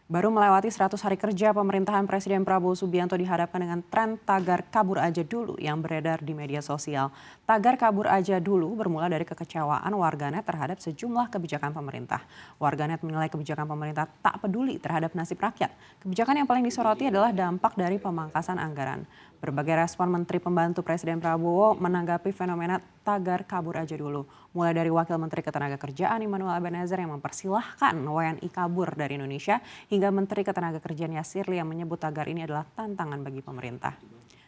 Baru melewati 100 hari kerja, pemerintahan Presiden Prabowo Subianto dihadapkan dengan tren tagar kabur aja dulu yang beredar di media sosial. Tagar kabur aja dulu bermula dari kekecewaan warganet terhadap sejumlah kebijakan pemerintah. Warganet menilai kebijakan pemerintah tak peduli terhadap nasib rakyat. Kebijakan yang paling disoroti adalah dampak dari pemangkasan anggaran. Berbagai respon Menteri Pembantu Presiden Prabowo menanggapi fenomena tagar kabur aja dulu. Mulai dari Wakil Menteri Ketenagakerjaan Immanuel Ebenezer yang mempersilahkan WNI kabur dari Indonesia, hingga Menteri Ketenagakerjaan Yasirli yang menyebut tagar ini adalah tantangan bagi pemerintah.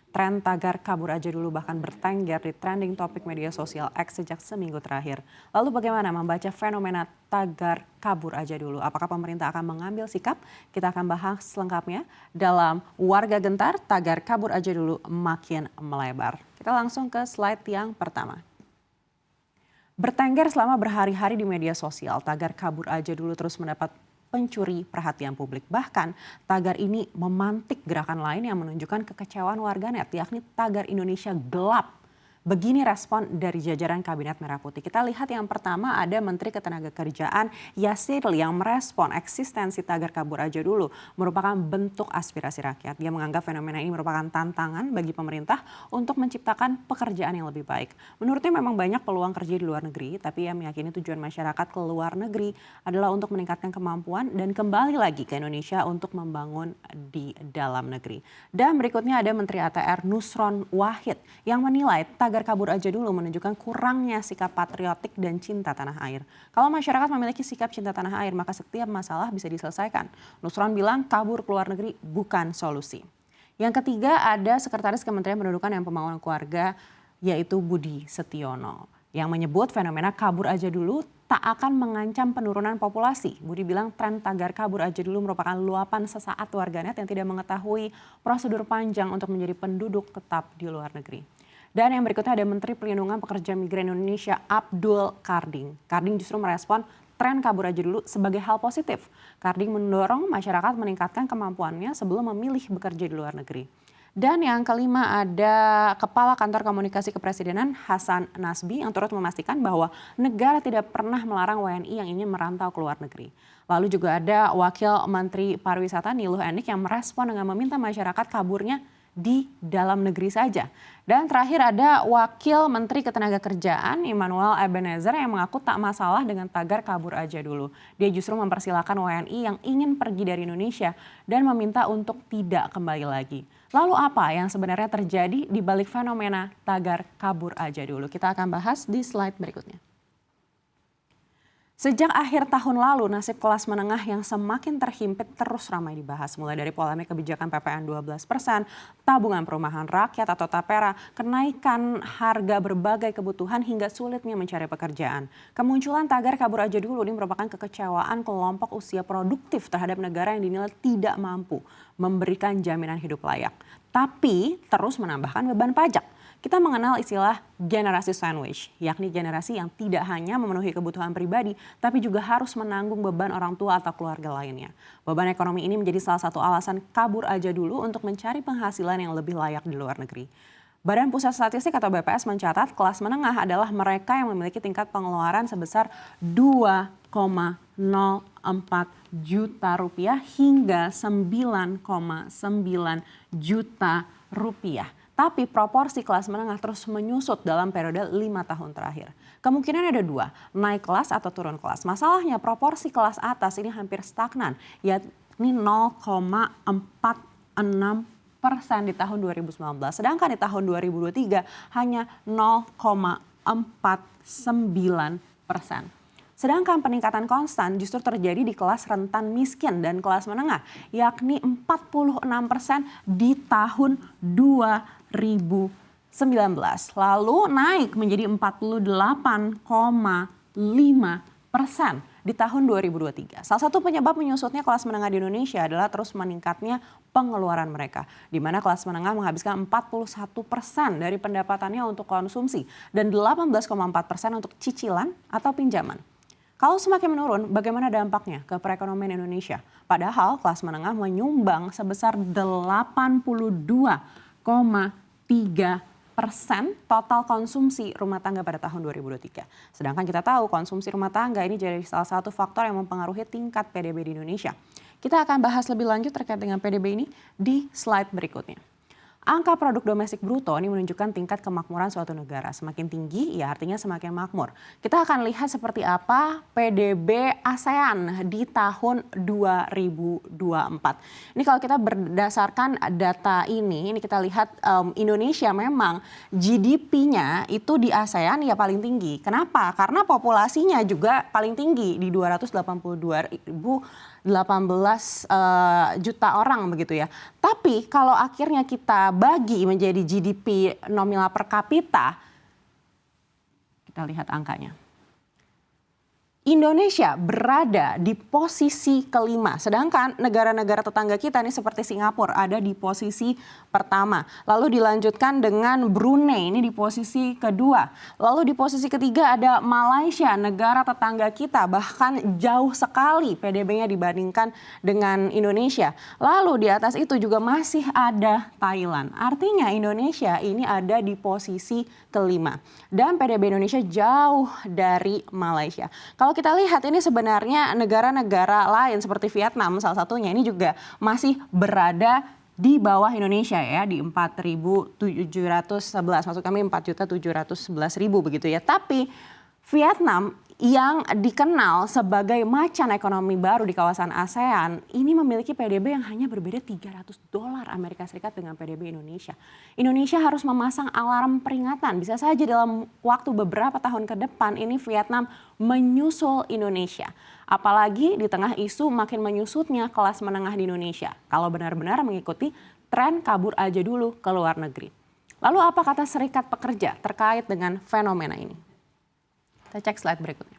Tren tagar kabur aja dulu bahkan bertengger di trending topik media sosial X sejak seminggu terakhir. Lalu bagaimana membaca fenomena tagar kabur aja dulu? Apakah pemerintah akan mengambil sikap? Kita akan bahas selengkapnya dalam Warga Gentar, tagar kabur aja dulu makin melebar. Kita langsung ke slide yang pertama. Bertengger selama berhari-hari di media sosial, tagar kabur aja dulu terus mendapat pencuri perhatian publik. Bahkan tagar ini memantik gerakan lain yang menunjukkan kekecewaan warganet, yakni tagar Indonesia gelap. Begini respon dari jajaran Kabinet Merah Putih. Kita lihat yang pertama ada Menteri Ketenagakerjaan Yasirli yang merespon eksistensi tagar kabur aja dulu merupakan bentuk aspirasi rakyat. Dia menganggap fenomena ini merupakan tantangan bagi pemerintah untuk menciptakan pekerjaan yang lebih baik. Menurutnya memang banyak peluang kerja di luar negeri, tapi ia meyakini tujuan masyarakat ke luar negeri adalah untuk meningkatkan kemampuan dan kembali lagi ke Indonesia untuk membangun di dalam negeri. Dan berikutnya ada Menteri ATR Nusron Wahid yang menilai tagar kabur aja dulu menunjukkan kurangnya sikap patriotik dan cinta tanah air. Kalau masyarakat memiliki sikap cinta tanah air, maka setiap masalah bisa diselesaikan. Nusron bilang kabur ke luar negeri bukan solusi. Yang ketiga ada Sekretaris Kementerian Pendudukan dan Pembangunan Keluarga yaitu Budi Setiono yang menyebut fenomena kabur aja dulu tak akan mengancam penurunan populasi. Budi bilang tren tagar kabur aja dulu merupakan luapan sesaat warganet yang tidak mengetahui prosedur panjang untuk menjadi penduduk tetap di luar negeri. Dan yang berikutnya ada Menteri Perlindungan Pekerja Migran Indonesia Abdul Karding. Karding justru merespon tren kabur aja dulu sebagai hal positif. Karding mendorong masyarakat meningkatkan kemampuannya sebelum memilih bekerja di luar negeri. Dan yang kelima ada Kepala Kantor Komunikasi Kepresidenan Hasan Nasbi yang turut memastikan bahwa negara tidak pernah melarang WNI yang ingin merantau ke luar negeri. Lalu juga ada Wakil Menteri Pariwisata Niluh Enik yang merespon dengan meminta masyarakat kaburnya di dalam negeri saja. Dan terakhir ada Wakil Menteri Ketenagakerjaan Immanuel Ebenezer yang mengaku tak masalah dengan tagar kabur aja dulu. Dia justru mempersilahkan WNI yang ingin pergi dari Indonesia dan meminta untuk tidak kembali lagi. Lalu apa yang sebenarnya terjadi di balik fenomena tagar kabur aja dulu? Kita akan bahas di slide berikutnya. Sejak akhir tahun lalu, nasib kelas menengah yang semakin terhimpit terus ramai dibahas. Mulai dari polemik kebijakan PPN 12%, tabungan perumahan rakyat atau TAPERA, kenaikan harga berbagai kebutuhan hingga sulitnya mencari pekerjaan. Kemunculan tagar kabur aja dulu ini merupakan kekecewaan kelompok usia produktif terhadap negara yang dinilai tidak mampu memberikan jaminan hidup layak. Tapi terus menambahkan beban pajak. Kita mengenal istilah generasi sandwich, yakni generasi yang tidak hanya memenuhi kebutuhan pribadi, tapi juga harus menanggung beban orang tua atau keluarga lainnya. Beban ekonomi ini menjadi salah satu alasan kabur aja dulu untuk mencari penghasilan yang lebih layak di luar negeri. Badan Pusat Statistik atau BPS mencatat kelas menengah adalah mereka yang memiliki tingkat pengeluaran sebesar 2,04 juta rupiah hingga 9,9 juta rupiah. Tapi proporsi kelas menengah terus menyusut dalam periode 5 tahun terakhir. Kemungkinan ada dua, naik kelas atau turun kelas. Masalahnya proporsi kelas atas ini hampir stagnan, yakni 0,46% di tahun 2019. Sedangkan di tahun 2023 hanya 0,49%. Sedangkan peningkatan konstan justru terjadi di kelas rentan miskin dan kelas menengah, yakni 46% di tahun 2019. Lalu naik menjadi 48,5% di tahun 2023. Salah satu penyebab menyusutnya kelas menengah di Indonesia adalah terus meningkatnya pengeluaran mereka, di mana kelas menengah menghabiskan 41% dari pendapatannya untuk konsumsi dan 18,4% untuk cicilan atau pinjaman. Kalau semakin menurun, bagaimana dampaknya ke perekonomian Indonesia? Padahal kelas menengah menyumbang sebesar 82,3% total konsumsi rumah tangga pada tahun 2023. Sedangkan kita tahu konsumsi rumah tangga ini jadi salah satu faktor yang mempengaruhi tingkat PDB di Indonesia. Kita akan bahas lebih lanjut terkait dengan PDB ini di slide berikutnya. Angka produk domestik bruto ini menunjukkan tingkat kemakmuran suatu negara. Semakin tinggi, ya artinya semakin makmur. Kita akan lihat seperti apa PDB ASEAN di tahun 2024. Ini kalau kita berdasarkan data ini kita lihat Indonesia memang GDP-nya itu di ASEAN ya paling tinggi. Kenapa? Karena populasinya juga paling tinggi di 282.018 juta orang begitu ya. Tapi kalau akhirnya kita bagi menjadi GDP nominal per kapita, kita lihat angkanya. Indonesia berada di posisi kelima, sedangkan negara-negara tetangga kita nih seperti Singapura ada di posisi pertama. Lalu dilanjutkan dengan Brunei ini di posisi kedua. Lalu di posisi ketiga ada Malaysia, negara tetangga kita, bahkan jauh sekali PDB-nya dibandingkan dengan Indonesia. Lalu di atas itu juga masih ada Thailand. Artinya Indonesia ini ada di posisi kelima. Dan PDB Indonesia jauh dari Malaysia. Kalau kita lihat ini sebenarnya negara-negara lain seperti Vietnam salah satunya ini juga masih berada di bawah Indonesia ya di 4.711, maksud kami 4.711.000 begitu ya. Tapi Vietnam yang dikenal sebagai macan ekonomi baru di kawasan ASEAN ini memiliki PDB yang hanya berbeda $300 Amerika Serikat dengan PDB Indonesia. Indonesia harus memasang alarm peringatan. Bisa saja dalam waktu beberapa tahun ke depan ini Vietnam menyusul Indonesia. Apalagi di tengah isu makin menyusutnya kelas menengah di Indonesia. Kalau benar-benar mengikuti tren kabur aja dulu ke luar negeri. Lalu apa kata Serikat Pekerja terkait dengan fenomena ini? Kita cek slide berikutnya.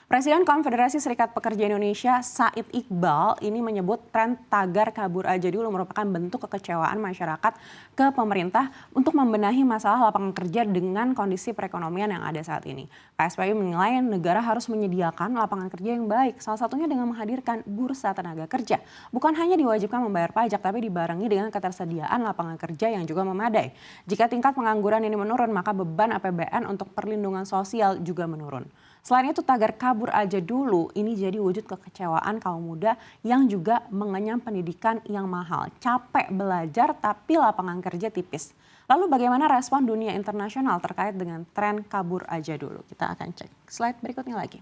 Presiden Konfederasi Serikat Pekerja Indonesia Said Iqbal ini menyebut tren tagar kabur aja dulu merupakan bentuk kekecewaan masyarakat ke pemerintah untuk membenahi masalah lapangan kerja dengan kondisi perekonomian yang ada saat ini. KSPI menilai negara harus menyediakan lapangan kerja yang baik, salah satunya dengan menghadirkan bursa tenaga kerja. Bukan hanya diwajibkan membayar pajak, tapi dibarengi dengan ketersediaan lapangan kerja yang juga memadai. Jika tingkat pengangguran ini menurun, maka beban APBN untuk perlindungan sosial juga menurun. Selain itu tagar kabur aja dulu ini jadi wujud kekecewaan kaum muda yang juga mengenyam pendidikan yang mahal. Capek belajar tapi lapangan kerja tipis. Lalu bagaimana respon dunia internasional terkait dengan tren kabur aja dulu? Kita akan cek slide berikutnya lagi.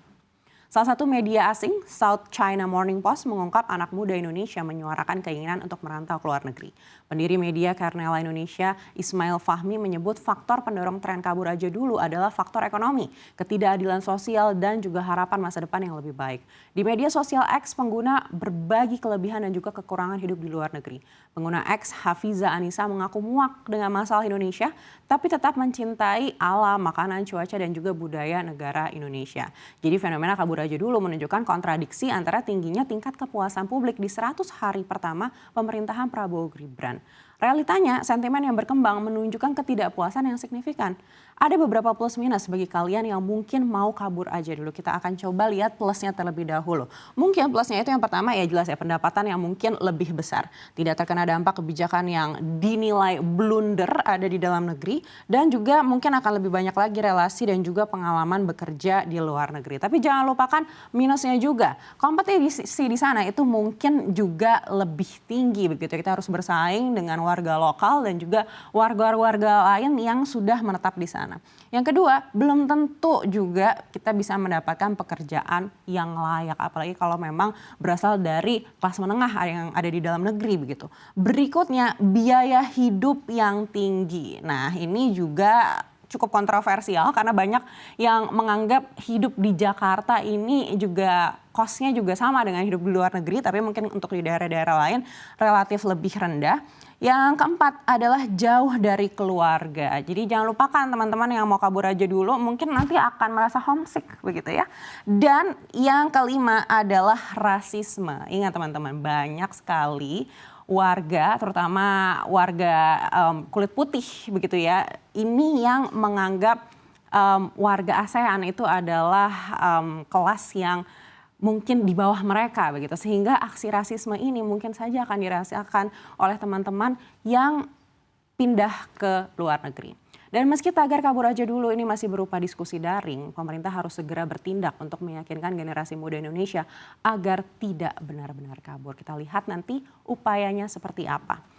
Salah satu media asing, South China Morning Post, mengungkap anak muda Indonesia menyuarakan keinginan untuk merantau ke luar negeri. Pendiri media Kernela Indonesia, Ismail Fahmi, menyebut faktor pendorong tren kabur aja dulu adalah faktor ekonomi, ketidakadilan sosial, dan juga harapan masa depan yang lebih baik. Di media sosial X, pengguna berbagi kelebihan dan juga kekurangan hidup di luar negeri. Pengguna X, Hafiza Anissa, mengaku muak dengan masalah Indonesia, tapi tetap mencintai alam, makanan, cuaca, dan juga budaya negara Indonesia. Jadi fenomena kabur aja dulu menunjukkan kontradiksi antara tingginya tingkat kepuasan publik di 100 hari pertama pemerintahan Prabowo Gibran. Realitanya, sentimen yang berkembang menunjukkan ketidakpuasan yang signifikan. Ada beberapa plus minus bagi kalian yang mungkin mau kabur aja dulu. Kita akan coba lihat plusnya terlebih dahulu. Mungkin plusnya itu yang pertama ya jelas ya pendapatan yang mungkin lebih besar. Tidak terkena dampak kebijakan yang dinilai blunder ada di dalam negeri. Dan juga mungkin akan lebih banyak lagi relasi dan juga pengalaman bekerja di luar negeri. Tapi jangan lupakan minusnya juga. Kompetisi di sana itu mungkin juga lebih tinggi begitu. Kita harus bersaing dengan warga lokal dan juga warga-warga lain yang sudah menetap di sana. Yang kedua, belum tentu juga kita bisa mendapatkan pekerjaan yang layak, apalagi kalau memang berasal dari kelas menengah yang ada di dalam negeri begitu. Berikutnya, biaya hidup yang tinggi. Nah, ini juga cukup kontroversial karena banyak yang menganggap hidup di Jakarta ini juga kosnya juga sama dengan hidup di luar negeri, tapi mungkin untuk di daerah-daerah lain relatif lebih rendah. Yang keempat adalah jauh dari keluarga. Jadi jangan lupakan teman-teman yang mau kabur aja dulu mungkin nanti akan merasa homesick begitu ya. Dan yang kelima adalah rasisme. Ingat teman-teman, banyak sekali warga, terutama warga kulit putih begitu ya, ini yang menganggap warga ASEAN itu adalah kelas yang mungkin di bawah mereka begitu, sehingga aksi rasisme ini mungkin saja akan dirasakan oleh teman-teman yang pindah ke luar negeri. Dan meski tagar kabur aja dulu ini masih berupa diskusi daring, pemerintah harus segera bertindak untuk meyakinkan generasi muda Indonesia agar tidak benar-benar kabur. Kita lihat nanti upayanya seperti apa.